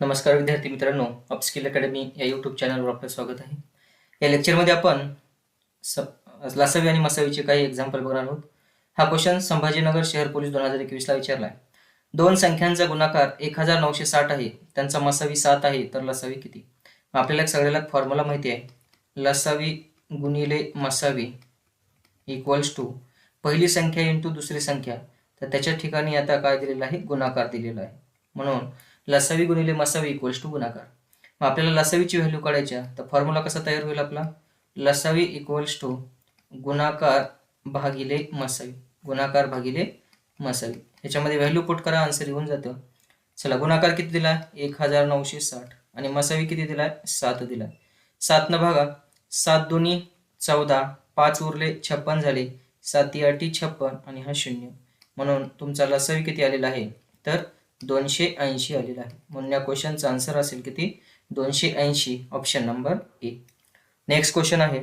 नमस्कार विद्यार्थी मित्रांनो, अपस्किल अकॅडमी या यूट्यूब चॅनलवर आपलं स्वागत आहे. या लेक्चरमध्ये आपण लसावी आणि मसावीचे काही एक्झाम्पल बघणार आहोत. हा क्वेश्चन संभाजीनगर शहर पोलीस 2021 ला विचारला आहे. दोन संख्यांचा गुणाकार 1960 आहे, त्यांचा मसावी 7 आहे, तर लसावी किती? आपल्याला सगळ्याला फॉर्म्युला माहिती आहे. लसावी गुणिले मसावी इक्वल्स टू पहिली संख्या इंटू दुसरी संख्या, तर त्याच्या ठिकाणी आता काय दिलेलं आहे? गुणाकार दिलेला आहे. म्हणून लसावी गुणिले मसावी इक्वल्स टू गुणाकार. मग आपल्याला लसावीची व्हॅल्यू काढायची आहे, तर फॉर्म्युला कसा तयार होईल आपला? लसावी इक्वल्स टू गुणाकार भागिले मसावी, गुणाकार भागिले मसावी. याच्यामध्ये व्हॅल्यू पुट करा, आन्सर येऊन जातं. चला, गुणाकार किती दिला? 1960 आणि मसावी किती दिलाय? 7 दिलाय. 7 न भागा, 7 दोन्ही 14, 5 उरले 56 झाले, 7 8 56 आणि हा 0. म्हणून तुमचा लसावी किती आलेला आहे? तर 280 आलेला आहे. म्हणून या क्वेश्चनचा आन्सर असेल किती? 280, option number A. Next question आहे,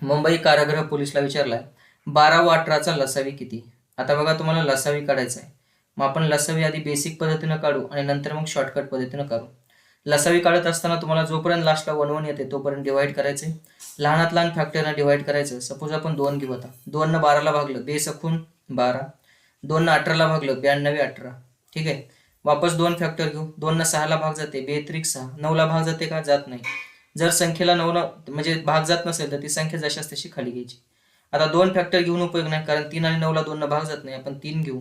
मुंबई कारागृह पोलीसला विचारलाय 12 व 18चा लसावी किती? आता बघा, तुम्हाला लसावी काढायचा आहे. मग आपण लसावी आधी बेसिक पद्धतीनं काढू आणि नंतर मग शॉर्टकट पद्धतीनं काढू. लसावी काढत असताना तुम्हाला जोपर्यंत लास्टला 1 1 येते तोपर्यंत डिवाइड करायचे. लहानात लहान फॅक्टरनं डिवाइड करायचं. सपोज आपण 2 घेऊ. आता 2 न 12ला भागलं, बेसखून 12. 2 न 18ला भागलं, 92 18. ठीक आहे. वापस 2 फॅक्टर घेऊ. 2 न 6ला भाग जाते, 2 त्रिक 6. 9ला भाग जाते का? जात नाही. जर संख्येला 9 म्हणजे भाग जात नसेल तर ती संख्या जशाच तशी खाली घ्यायची. आता 2 फॅक्टर घेऊन उपयोग नाही, कारण 3 आणि 9ला 2 न भाग जात नाही. आपण 3 घेऊ.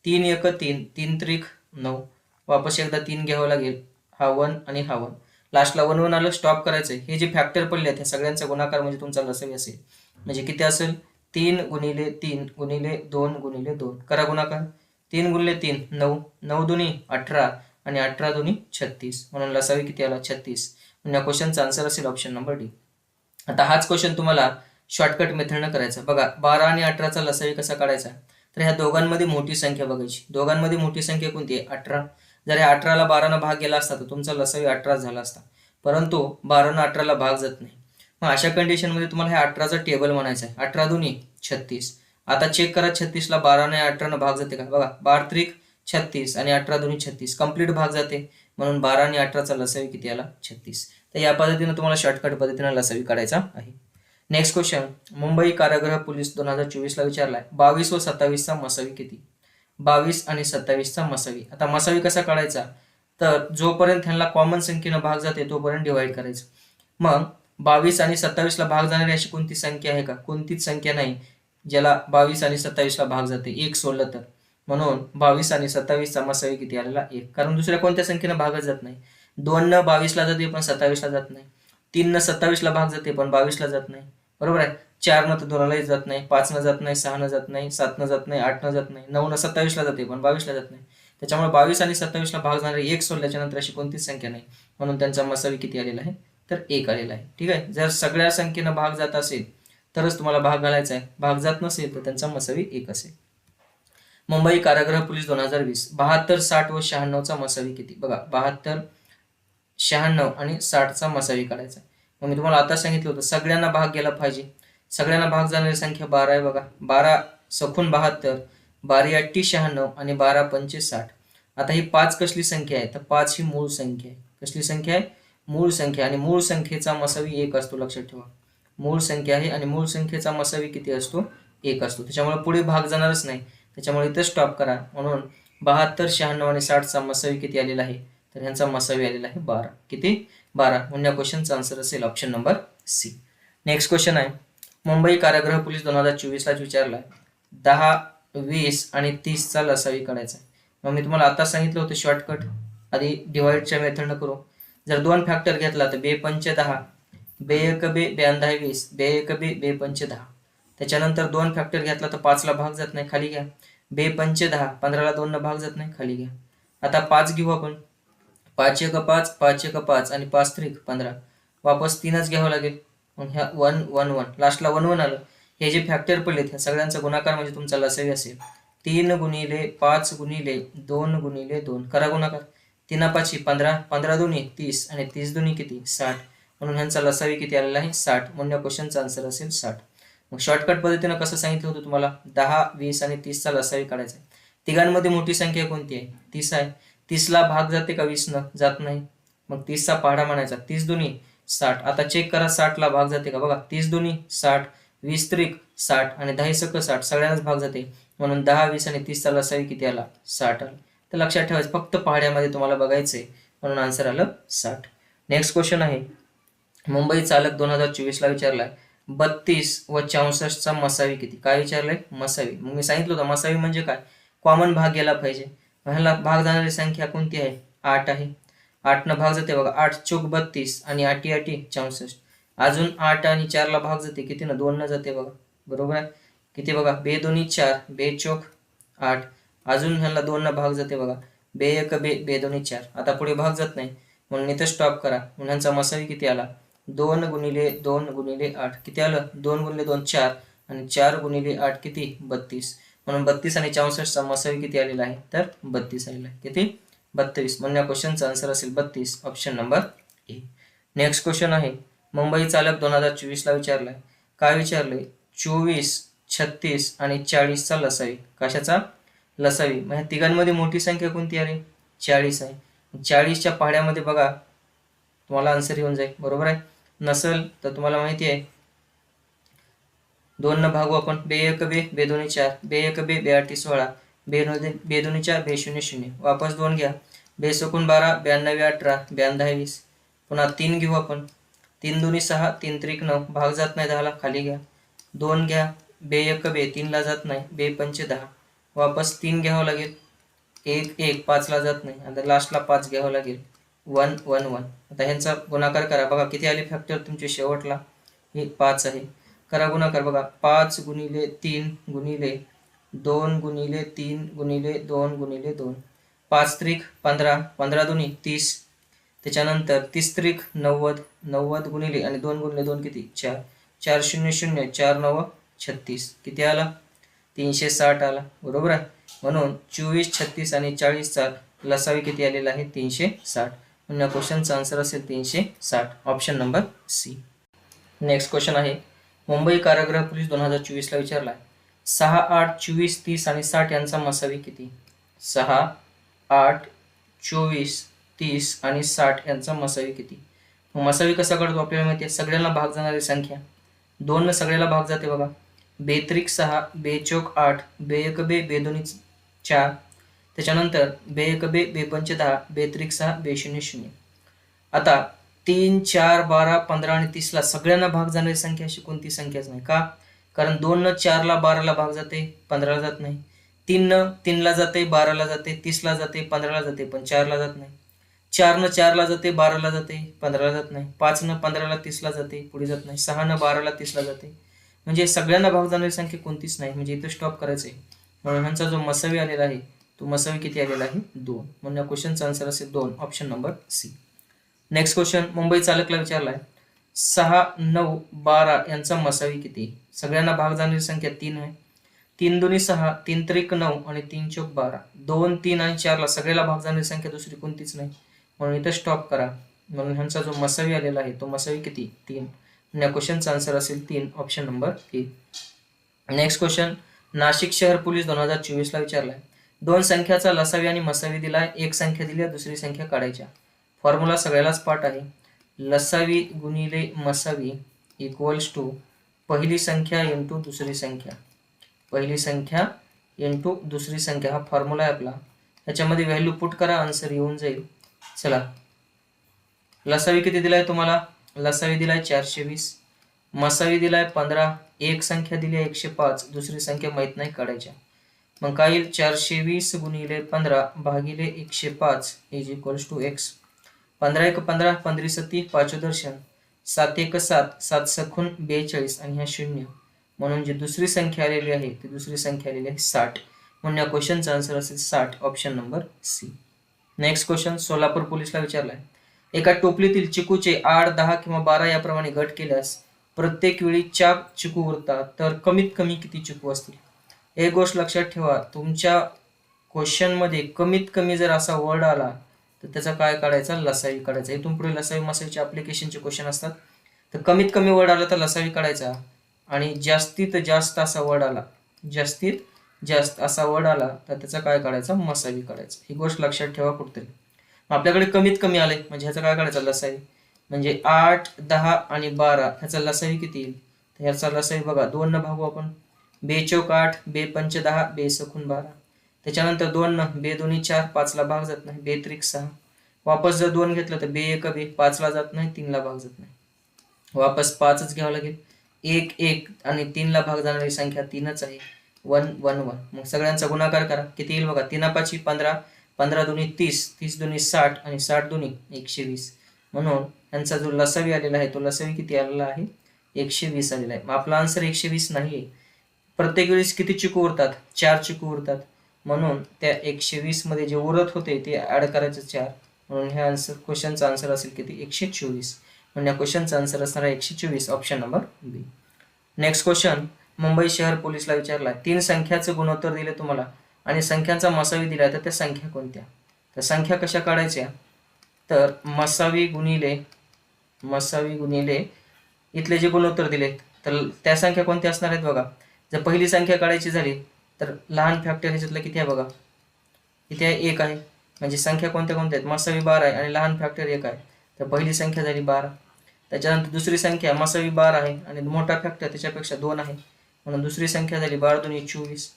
3 1 3, 3 त्रिक 9. वापस एकदा 3 घ्यावं लागेल. हा 1 आणि हा 1. लास्टला 1 1 आलं, स्टॉप करायचंय. हे जे फॅक्टर पडले आहेत, ह्या सगळ्यांचा गुणाकार म्हणजे तुमचा लसावी असेल. म्हणजे किती असेल? 3 गुणिले 3 गुणिले 2 गुणिले 2. करा गुणाकार. 3 गुणिले 3 9, 9 दुनी 18 आणि 18 दुनी 36. म्हणून लसावी किती आला? 36. म्हणजे या क्वेश्चनचा आन्सर असेल ऑप्शन नंबर डी. आता हाच क्वेश्चन तुम्हाला शॉर्टकट मेथडनं करायचा. बघा, 12 आणि 18चा लसावी कसा काढायचा? तर ह्या दोघांमध्ये मोठी संख्या बघायची. दोघांमध्ये मोठी संख्या कोणती आहे? 18. जर ह्या 18ला 12नं भाग गेला असता तर तुमचा लसावी 18 झाला असता, परंतु 12नं 18ला भाग जात नाही. मग अशा कंडिशनमध्ये तुम्हाला ह्या 18चा टेबल म्हणायचा आहे. 18 दुनी 36. आता चेक करा, 36ला 12 आणि 18 भाग जाते का? बघा, 12 त्रिक 36 आणि 18 दुनी 36, कंप्लीट भाग जाते. म्हणून 12 आणि 18चा लसावी किती आला? 36. तर या पद्धतीने तुम्हाला शॉर्टकट पद्धतीने लसावी काढायचा आहे. नेक्स्ट क्वेश्चन, मुंबई कारागृह पोलीस 2024 ला विचारलाय 22 व 27चा मसावी किती? 22 आणि 27चा मसावी. आता मसावी कसा काढायचा? तर जोपर्यंत ह्यांना कॉमन संख्येनं भाग जाते तोपर्यंत डिवाइड करायचं. मग 22 आणि 27ला भाग जाणारी अशी कोणती संख्या आहे का? कोणतीच संख्या नाही ज्याला 22 आणि 27ला भाग जाते, एक सोडलं तर. म्हणून 22 आणि 27चा मसावी किती आलेला? 1. कारण दुसऱ्या कोणत्या संख्येनं भागच जात नाही. 2 न 22ला जाते पण 27ला जात नाही. 3 न 27ला भाग जाते पण 22ला जात नाही. बरोबर आहे. 4 न तर 2लाही जात नाही, 5 न जात नाही, 6 न जात नाही, 7 न जात नाही, 8 न जात नाही, 9 न 27ला जाते पण 22ला जात नाही. त्याच्यामुळे 22 आणि 27ला भाग जाणारे एक सोडल्याच्या नंतर अशी कोणतीच संख्या नाही. म्हणून त्यांचा मसावी किती आलेला आहे? तर 1 आलेला आहे. ठीक आहे. जर सगळ्या संख्येनं भाग जात असेल तरच तुम्हाला भाग घालायचा आहे. भाग जात नसेल तर त्यांचा मसावी 1 असेल. मुंबई कारागृह पोलीस 2020 72 60 व 96चा मसावी किती? बघा, 72 96 आणि 60चा मसावी काढायचा. मग मी तुम्हाला आता सांगितलं होतं सगळ्यांना भाग गेला पाहिजे. सगळ्यांना भाग जाणारी संख्या 12 आहे. बघा, 12 सखून 72, 12 8 96 आणि 12 5 60. आता ही 5 कसली संख्या आहे? तर 5 ही मूळ संख्या आहे. कसली संख्या आहे? मूळ संख्या. आणि मूळ संख्येचा मसावी 1 असतो, लक्षात ठेवा. मूळ संख्या आहे आणि मूळ संख्येचा मसावी किती असतो? 1 असतो. त्याच्यामुळे पुढे भाग जाणारच नाही. त्याच्यामुळे इथं स्टॉप करा. म्हणून 72 96 आणि 60चा मसावी किती आलेला आहे? तर ह्यांचा मसावी आलेला आहे 12. किती? 12. म्हणून या क्वेश्चनचा आन्सर असेल option number C. Next question आहे, मुंबई कारागृह पोलीस 2024 ला विचारलाय 10 20 आणि 30चा लसावी काढायचा. मग मी तुम्हाला आता सांगितलं होतं शॉर्टकट आधी डिवाइडच्या मेथडनं करू. जर 2 फॅक्टर घेतला तर 2 पंच 10, 2 1 2, 2 10 20, 2 1 2, 2 पंच 10. त्याच्यानंतर 2 फॅक्टर घेतला तर 5ला भाग जात नाही, खाली घ्या. 2 पंच 10, 15ला 2 न भाग जात नाही, खाली घ्या. आता 5 घेऊ आपण. 5 1 5, 5 1 5 आणि 5 त्रिक 15. वापस 3च घ्यावं लागेल. मग ह्या 1 1 1, लास्टला 1 1 आलं. हे जे फॅक्टर पडलेत ह्या सगळ्यांचा गुणाकार म्हणजे तुमचा लसावी असेल 3 गुणिले 5 गुणिले 2 गुणिले 2. करा गुणाकार. 3 5 15, 15 दुनी 30 आणि 30 दुनी किती? 60. म्हणून ह्यांचा लसावी किती आलेला आहे? 60. म्हणून या क्वेश्चनचा आन्सर असेल 60. मग शॉर्टकट पद्धतीनं कसं सांगितलं होतं तुम्हाला? 10 20 आणि 30चा लसावी काढायचा आहे. तिघांमध्ये मोठी संख्या कोणती आहे? 30 आहे. 30ला भाग जाते का 20 जात नाही, मग 30चा पाढा म्हणायचा. 30 दुनी 60. आता चेक करा 60ला भाग जाते का, बघा 30 दुनी 60, 20 त्रिक 60 आणि 10 सक 60, सगळ्यांनाच भाग जाते. म्हणून 10, 20 आणि 30चा लसावी किती आला, 60 आला. तर लक्षात ठेवायचं फक्त पहाड्यामध्ये तुम्हाला बघायचंय, म्हणून आन्सर आलं 60. नेक्स्ट क्वेश्चन आहे, मुंबई चालक 2024ला विचारलाय 32 व 64चा मसावी किती. काय विचारलंय, मसावी. मग मी सांगितलं होतं मसावी म्हणजे काय, कॉमन भाग गेला पाहिजे. ह्याला भाग जाणारी संख्या कोणती आहे, 8 आहे. 8 न भाग जाते बघा, 8 चोक 32 आणि 8 64. अजून 8 आणि 4ला भाग जाते किती ना, 2 न जाते बघा, बरोबर आहे. किती बघा, 2 दोन्ही 4, 2 चोक 8. अजून ह्याला 2 न भाग जाते बघा, 2 एक 2, 2 दोन्ही 4. आता पुढे भाग जात नाही म्हणून इथं स्टॉप करा. म्हणून ह्यांचा मसावी किती आला, 2 गुणिले 2 गुणिले 8 किती आलं, 2 गुणिले 2 4 आणि 4 गुणिले 8 किती, 32. म्हणून 32 आणि 64चा मसावी किती आलेला आहे, तर 32 आलेला आहे. किती, 32. म्हणून या क्वेश्चनचा आन्सर असेल 32, option number A. Next question आहे, मुंबई चालक 2024ला विचारलाय. काय विचारलंय, 24, 36 आणि 40चा लसावी. कशाचा, लसावी. मग ह्या तिघांमध्ये मोठी संख्या कोणती आहे, 40 आहे. 40च्या पाढ्यामध्ये बघा तुम्हाला आन्सर येऊन जाईल, बरोबर आहे. नसेल तर तुम्हाला माहिती आहे 2 न भागू आपण, 2 एक 2, 2 दोन्ही 4, 2 एक 2, 2 8 16, 2 दोन्ही 4, 2 0 0. वापस 2 घ्या, 2 सकून 12, 92 18, 92 20. पुन्हा 3 घेऊ आपण, 3 दोन्ही 6, 3 त्रिक 9, भाग जात नाही 10ला, खाली घ्या. 2 घ्या, 2 एक 2, 3ला जात नाही, 2 पंचे 10. वापस 3 घ्यावं लागेल, 1 1, 5ला जात नाही. आता लास्टला 5 घ्यावं लागेल, 1 1 1. आता ह्यांचा गुणाकार करा, बघा किती आले फॅक्टर तुमचे शेवटला, हे 5 आहे. करा गुणाकार, बघा 5 गुणिले 3 गुणिले 2 गुणिले 3 गुणिले 2 गुणिले 2. 5 त्रिक 15, 15 दोन्ही 30. त्याच्यानंतर 30 त्रिक 90, 90 गुणिले आणि 2 गुणिले 2 किती, 4, 4 0 0, 4 9 36. किती आला, 360 आला, बरोबर आहे. म्हणून 24, 36 आणि 40चा लसावी किती आलेला आहे, 360. म्हणून या क्वेश्चनचा आन्सर असेल 360, option number C. Next question आहे, मुंबई कारागृह पोलीस 2024ला विचारलाय 6, 8, 24, 30 आणि 60 यांचा मसावी किती. 6, 8, 24, 30 आणि 60 यांचा मसावी किती. मसावी कसा काढतो आपल्याला माहिती आहे, सगळ्यांना भाग जाणारी संख्या. 2 न सगळ्याला भाग जाते बघा, 2 त्रिक 6, 2 चोक 8, 2 एक 2, 2 दोन्ही 4. त्याच्यानंतर 2 एक 2, 2 पंचे 10, 2 त्रिक 6, 2 0 0. आता 3, 4, 12, 15 आणि 30ला सगळ्यांना भाग जाणारी संख्या अशी कोणती संख्याच नाही. का, कारण 2 न 4ला 12ला भाग जाते, 15ला जात नाही. 3 न 3ला जाते, 12ला जाते, 30ला जाते, 15ला जाते, पण 4ला जात नाही. 4 न 4ला जाते, 12ला जाते, 15ला जात नाही. 5 न 15ला 30ला जाते, पुढे जात नाही. 6 न 12ला 30ला जाते. म्हणजे सगळ्यांना भाग जाणारी संख्या कोणतीच नाही, म्हणजे इथं स्टॉप करायचं आहे. म्हणून ह्यांचा जो मसावी आलेला आहे तो मसावी किती आलेला आहे, 2. म्हणून या क्वेश्चनचा आन्सर असेल 2, option number C. Next question, Mumbai चालकला विचारलाय 6, 9, 12 यांचा मसावी किती. सगळ्यांना भाग जाणारी संख्या 3 आहे. 3 दोन्ही 6, 3 त्रिक 9 आणि 3 चोक 12. 2, 3 आणि 4ला सगळ्याला भाग जाणारी संख्या दुसरी कोणतीच नाही, म्हणून इथं स्टॉप करा. म्हणून ह्यांचा जो मसावी आलेला आहे तो मसावी किती, 3. या क्वेश्चनचा आन्सर असेल 3, option number A. Next question, Nashik शहर पोलीस 2024ला विचारलाय 2 संख्याचा लसावी आणि मसावी दिलाय, एक संख्या दिली आहे, दुसरी संख्या काढायच्या. फॉर्म्युला सगळ्यालाच पाठ आहे, लसावी गुणिले मसावी इक्वल्स टू पहिली संख्या इंटू दुसरी संख्या, पहिली संख्या इंटू दुसरी संख्या. हा फॉर्म्युला आहे आपला. याच्यामध्ये व्हॅल्यू पुट करा, आन्सर येऊन जाईल. चला, लसावी किती दिलाय तुम्हाला, लसावी दिलाय 420, मसावी दिलाय 15, एक संख्या दिली आहे 105, दुसरी संख्या माहित नाही, काढायच्या. मग काय येईल, 420 गुणिले 15 भागिले 105 इज इक्वल्स टू एक्स. 15 एक 15, 15 सती 5 दर्शन, 7 एक 7, 7 सखून 42 आणि ह्या 0. म्हणून जी दुसरी संख्या आलेली आहे ती दुसरी संख्या आलेली आहे 60. म्हणून या क्वेश्चनचा आन्सर असेल 60, option number C. Next question, Solapur पोलीसला विचारलाय एका टोपलीतील चिकूचे 8, 10 किंवा 12 याप्रमाणे गट केल्यास प्रत्येक वेळी 4 चिकू उरतात, तर कमीत कमी किती चिकू असतील. एक गोष्ट लक्षात ठेवा, तुमच्या क्वेश्चन मध्ये कमीत कमी जर असा वर्ड आला तर त्याचा काय काढायचा, लसावी काढायचा. इथून पुढे लसावी मसावीचे ऍप्लिकेशनचे क्वेश्चन असतात. तर कमीत कमी वर्ड आला तर लसावी काढायचा, आणि जास्तीत जास्त असा वर्ड आला, जास्तीत जास्त असा वर्ड आला तर त्याचा काय काढायचा, मसावी काढायचा. ही गोष्ट लक्षात ठेवा कुठतरी. आपल्याकडे कमीत कमी आले म्हणजे ह्याचा काय काढायचा, लसावी. म्हणजे 8, 10 आणि 12 ह्याचा लसावी किती येईल, तर ह्याचा लसावी बघा 2 न भागू आपण. 2 चौक 8, 2 पंच 10, 2 सकून 12. त्याच्यानंतर 2 न 2 दोन्ही 4, 5 ला भाग जात नाही, 2 त्रिक 6. वापस जर 2 घेतलं तर 2 एक 2, 5 ला जात नाही, 3 ला भाग जात नाही. वापस 5च घ्यावं लागेल. 1 1 आणि 3 ला भाग जाणारी संख्या 3च आहे, 1 1 1. मग सगळ्यांचा गुणाकार करा, किती येईल बघा. 3 5 15, 15 दुनी 30, 30 दुनी 60 आणि 60 दुनी 120. म्हणून यांचा जो लसावी आलेला आहे तो लसावी किती आलेला आहे, 120 आलेला आहे. मग आपला आन्सर 120 नाही आहे. प्रत्येक वेळेस किती चिकू उरतात, 4 चिकू उरतात. म्हणून त्या 120 मध्ये जे उरत होते ते ऍड करायचे 4. म्हणून हे आन्सर, क्वेश्चनचा आन्सर असेल किती, 124. म्हणजे या क्वेश्चनचा आन्सर असणार आहे 124, option number B. Next question Mumbai शहर पोलीसला विचारला. 3 संख्याचं गुणोत्तर दिले तुम्हाला आणि संख्यांचा मसावी दिला, तर त्या संख्या कोणत्या. तर संख्या कशा काढायच्या, तर मसावी गुणिले इथले जे गुणोत्तर दिले तर त्या संख्या कोणत्या असणार आहेत बघा. जर पहिली संख्या काढायची झाली तर लहान फॅक्टर ह्याच्यातलं किती आहे बघा, इथे आहे 1 आहे. म्हणजे संख्या कोणत्या कोणत्या आहेत, मसावी 12 आहे आणि लहान फॅक्टर 1 आहे. तर पहिली संख्या झाली 12. त्याच्यानंतर दुसरी संख्या मसावी 12 आहे आणि मोठा फॅक्टर त्याच्यापेक्षा 2 आहे, म्हणून दुसरी संख्या झाली 12 दुनी 24.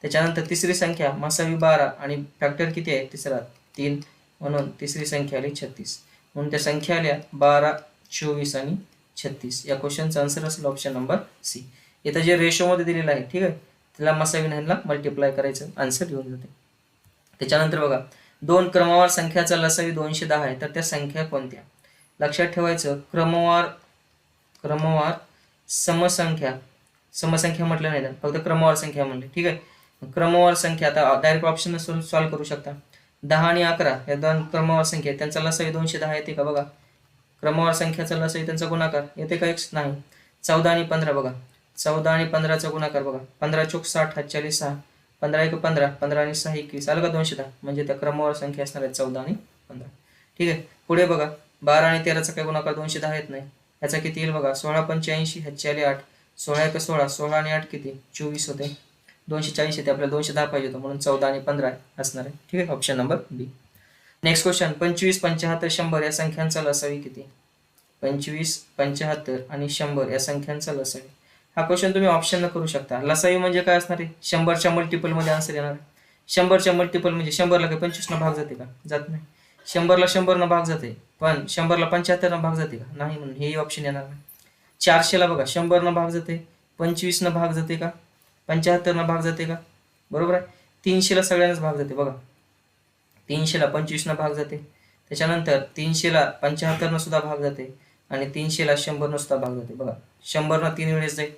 त्याच्यानंतर तिसरी संख्या मसावी 12 आणि फॅक्टर किती आहे तिसरा 3, म्हणून तिसरी संख्या आली 36. म्हणून त्या संख्या आल्या 12, 24 आणि 36. या क्वेश्चनचा आन्सर असेल ऑप्शन नंबर सी. इथं जे रेशोमध्ये दिलेलं आहे ठीक आहे, त्याला मसावी ह्यांना मल्टिप्लाय करायचं, आन्सर येऊन जाते. त्याच्यानंतर बघा 2 क्रमवार संख्याचा लसावी 210 आहे, तर त्या संख्या कोणत्या. लक्षात ठेवायचं, क्रमवार समसंख्या म्हटलं नाही ना, फक्त क्रमवार संख्या म्हणले ठीक आहे. क्रमवार संख्या आता डायरेक्ट ऑप्शन सॉल्व्ह करू शकता. 10 आणि 11 या 2 क्रमवार संख्या, त्यांचा लसावी 210 येते का बघा. क्रमवार संख्याचा लसावी त्यांचा गुणाकार येते का, एक नाही. 14 आणि 15 बघा, 14 आणि 15चा गुणाकार बघा. 15 चौक 60, 40 6, 15 1 15, 15 आणि 6 21, आलं का 210. म्हणजे त्या क्रमवार संख्या असणार आहेत 14 आणि 15 ठीक आहे. पुढे बघा 12 आणि 13चा काय गुणाकार 210 येत नाही. ह्याचा किती येईल बघा, 16 85, ह्याची आली 8, 16 1 16, 16 आणि 8 किती 24 होते, 240 येते. आपल्याला 210 पाहिजे होतं, म्हणून 14 आणि 15 असणार आहे ठीक आहे, option number B. Next question 25 75 100 या संख्यांचा लसावी किती. 25 75 आणि 100 या संख्यांचा लसावी. हा क्वेश्चन तुम्ही ऑप्शन न करू शकता. लसावी म्हणजे काय असणार आहे, 100च्या मल्टिपल मध्ये आन्सर येणार आहे. 100च्या मल्टिपल म्हणजे 100ला काय 25 न भाग जाते का, जात नाही. 100ला 100 न भाग जाते, पण 100ला 75 न भाग जाते का, नाही. म्हणून हे ऑप्शन येणार नाही. 400ला बघा 100 न भाग जाते, 25 न भाग जाते का, 75 न भाग जाते का, बरोबर आहे. 300ला सगळ्यांनाच भाग जाते बघा, 300ला 25 न भाग जाते. त्याच्यानंतर 300ला 75 न सुद्धा भाग जाते आणि 300ला 100 न सुद्धा भाग जाते बघा. 100 न 3 वेळेस जाईल,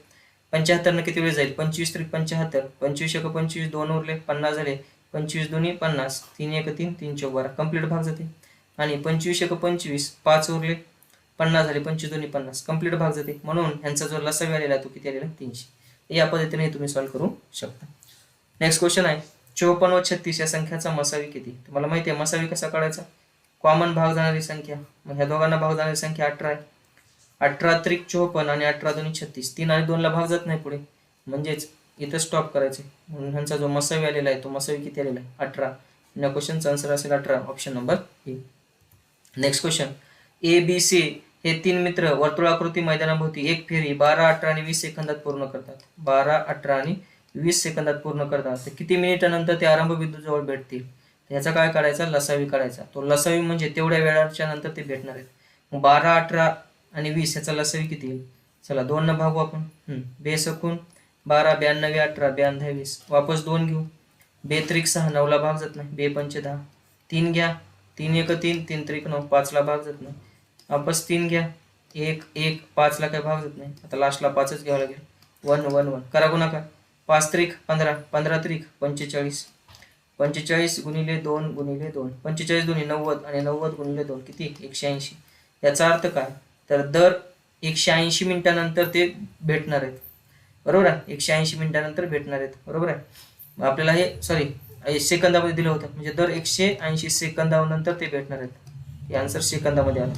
75 न किती वेळेस जाईल, 25 त्रिक 75, 25 1 25, 2 उरले 50 झाले, 25 दोन्ही 50, 3 1 3, 3 चौक 12, कंप्लीट भाग जाते. आणि 25 1 25, 5 उरले 50 झाले, 25 दोन्ही 50, कंप्लीट भाग जाते. म्हणून ह्यांचा जो लसावी आलेला तो किती आलेला 300. या पद्धतीने तुम्ही सॉल्व्ह करू शकता. नेक्स्ट क्वेश्चन आहे 54 व 36 या संख्याचा मसावी किती. तुम्हाला माहिती आहे मसावी कसा काढायचा, कॉमन भाग जाणारी संख्या. मग ह्या दोघांना भाग जाणारी संख्या 18 आहे. 18 त्रिक 54 आणि 18 दोन्ही 36, 3 आणि 2 ला भाग जात नाही पुढे, म्हणजेच इथं स्टॉप करायचे. म्हणून ह्यांचा जो मसावी आलेला आहे तो मसावी किती आलेला आहे 18. या क्वेश्चनचा आन्सर असेल 18, option number A. Next question A B C हे 3 मित्र वर्तुळाकृती मैदानाभोवती एक फेरी 12 18 आणि 20 सेकंदात पूर्ण करतात. 12 18 आणि 20 सेकंदात पूर्ण करतात, तर किती मिनिटानंतर ते आरंभ बिंदूजवळ भेटतील. ह्याचा काय काढायचा, लसावी काढायचा. तो लसावी म्हणजे तेवढ्या वेळाच्या नंतर ते भेटणार आहेत. मग 12 18 आणि 20 ह्याचा लसावी किती येईल, चला 2 न भागू आपण. 2 सकून 12, 92 18, 92 20, वापस 2 घेऊ. 2 त्रिक 6, 9 ला भाग जात नाही, 2 पंच 10, 3 घ्या, 3 1 3, 3 त्रिक 9, 5 ला भाग जात नाही, वापस 3 घ्या, 1 1, 5 ला काही भाग जात नाही. आता लास्टला 5च घ्यावं लागेल, 1 1 1 करा गुणाकार. 5 त्रिक 15, 15 त्रिक 45, 45 गुणिले 2 गुणिले 2, 45 दोन्ही 90 आणि 90 गुणिले 2 किती 180. याचा अर्थ काय, तर दर 180 मिनिटानंतर ते भेटणार आहेत, बरोबर आहे. 180 मिनिटानंतर भेटणार आहेत, बरोबर आहे. आपल्याला हे सेकंदामध्ये दिलं होतं, म्हणजे दर 180 सेकंदानंतर ते भेटणार आहेत. हे आन्सर सेकंदामध्ये आलं.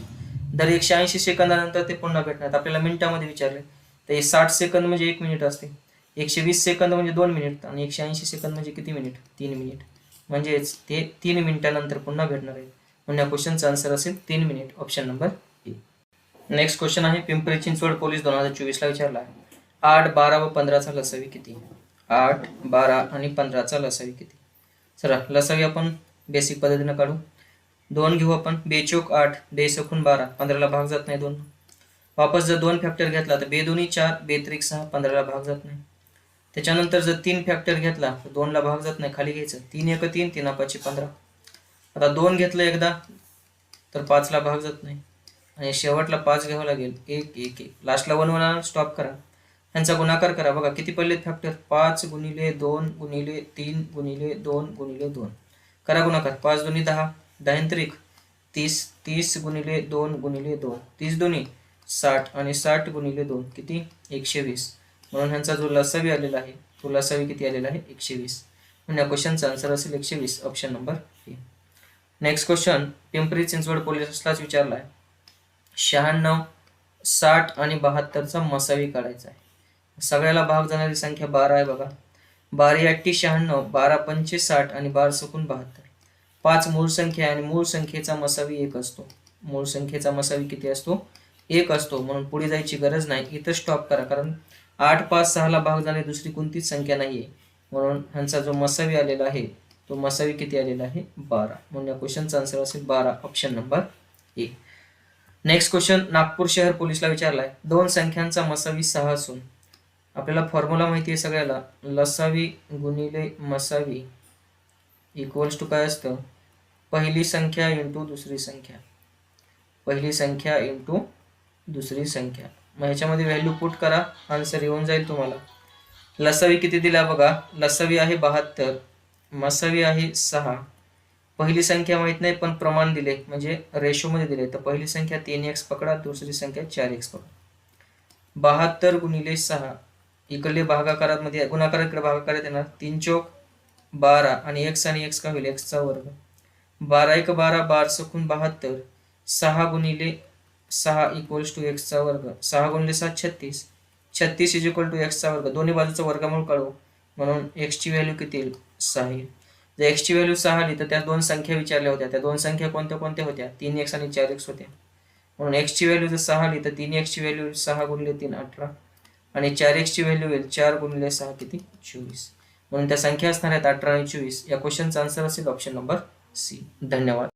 दर 180 सेकंदानंतर ते पुन्हा भेटणार आहेत. आपल्याला मिनिटामध्ये विचारले तर हे 60 सेकंद म्हणजे 1 मिनिट असते. 120 सेकंद म्हणजे 2 मिनिट आणि 180 सेकंद म्हणजे किती मिनिट? 3 मिनिट. म्हणजेच ते 3 मिनिटानंतर पुन्हा भेटणार आहे. म्हणून या क्वेश्चनचा आन्सर असेल 3 minute, option number A. Next question आहे पिंपरी चिंचवड पोलीस 2024 ला विचारला आहे. 8, 12 व 15चा लसावी किती? 8, 12 आणि 15चा लसावी किती? चला लसावी आपण बेसिक पद्धतीने काढू. 2 घेऊ आपण. 2 चौक 8, 2 सकून 12, 15ला भाग जात नाही 2. वापस जर 2 फॅक्टर घेतला तर 2 दोन्ही 4, 2 त्रिक 6, 15ला भाग जात नाही. त्याच्यानंतर जर 3 फॅक्टर घेतला तर 2ला भाग जात नाही, खाली घ्यायचं. 3 1 3, 3 5 15. आता 2 घेतलं एकदा तर 5ला भाग जात नाही आणि शेवटला 5 घ्यावं लागेल. 1 1 1, लास्टला 1 1 स्टॉप करा. यांचा गुणाकार करा. बघा किती पडलेत फॅक्टर? 5 गुणिले 2 गुणिले 3 गुणिले 2 गुणिले 2. करा गुणाकार. 5 दोन्ही 10, 10 त्रिक 30, 30 गुणिले 2 गुणिले 2, 30 दोन्ही 60 आणि 60 गुणिले 2 किती? 120. म्हणून ह्यांचा जो लसावी आलेला आहे तो लसावी किती आलेला आहे? 120. म्हणून या क्वेश्चनचा आन्सर असेल 120, option number A. Next question Pimpri Chinchwad पोलिसालाच विचारला आहे. 96, 60 आणि 72चा मसावी काढायचा आहे. सगळ्याला भाग जाणारी संख्या 12 आहे बघा. 12 8 96, 12 5 60 आणि 12 सकून 72. 5 मूळ संख्या आणि मूळ संख्येचा मसावी 1 असतो. मूळ संख्येचा मसावी किती असतो? 1 असतो. म्हणून पुढे जायची गरज नाही, इथं स्टॉप करा. कारण 8 5 6ला भाग जाणारी दुसरी कोणतीच संख्या नाहीये. म्हणून ह्यांचा जो मसावी आलेला आहे तो मसावी किती आलेला आहे? 12. म्हणून या क्वेश्चनचा आन्सर असेल 12, option number A. Next question Nagpur शहर पोलीसला विचारलाय. 2 संख्यांचा मसावी 6 असून आपल्याला फॉर्म्युला माहिती आहे सगळ्याला. लसावी गुणिले मसावी इक्वल्स टू काय असतं? पहिली संख्या इंटू दुसरी संख्या. पहिली संख्या इंटू दुसरी संख्या. मग ह्याच्यामध्ये व्हॅल्यू पुट करा, आन्सर येऊन जाईल तुम्हाला. लसावी किती दिला बघा. लसावी आहे 72, मसावी आहे 6. पहिली संख्या माहित नाही पण प्रमाण दिले म्हणजे रेशो मध्ये दिले. तर पहिली संख्या 3x पकडा, दुसरी संख्या 4x पकडा. 72 गुणिले 6, इकडले भागाकारात मध्ये गुणाकारात इकडे भागाकारात येणार. 3 चौक 12 आणि x आणि x का होईल? x चा वर्ग. 12 1 12, 12 सकून 72. 6 गुणिले 6 इक्वल्स टू x चा वर्ग. 6 गुणिले 7 36. 36 इज इक्वल टू x चा वर्ग. दोन्ही बाजूचा वर्गमूळ काढू. म्हणून x ची व्हॅल्यू किती येईल? 6 येईल. जर x ची व्हॅल्यू 6 आली तर त्या 2 संख्या विचारल्या होत्या. त्या 2 संख्या कोणत्या कोणत्या होत्या? 3x आणि 4x होत्या. म्हणून x ची व्हॅल्यू जर 6 आली तर 3x ची व्हॅल्यू 6 गुणिले 3 18 आणि 4x ची व्हॅल्यू येईल 4 गुणिले 6 किती? 24. म्हणून त्या संख्या असणार आहेत 18 आणि 24. या क्वेश्चनचा आन्सर असेल ऑप्शन नंबर सी. धन्यवाद.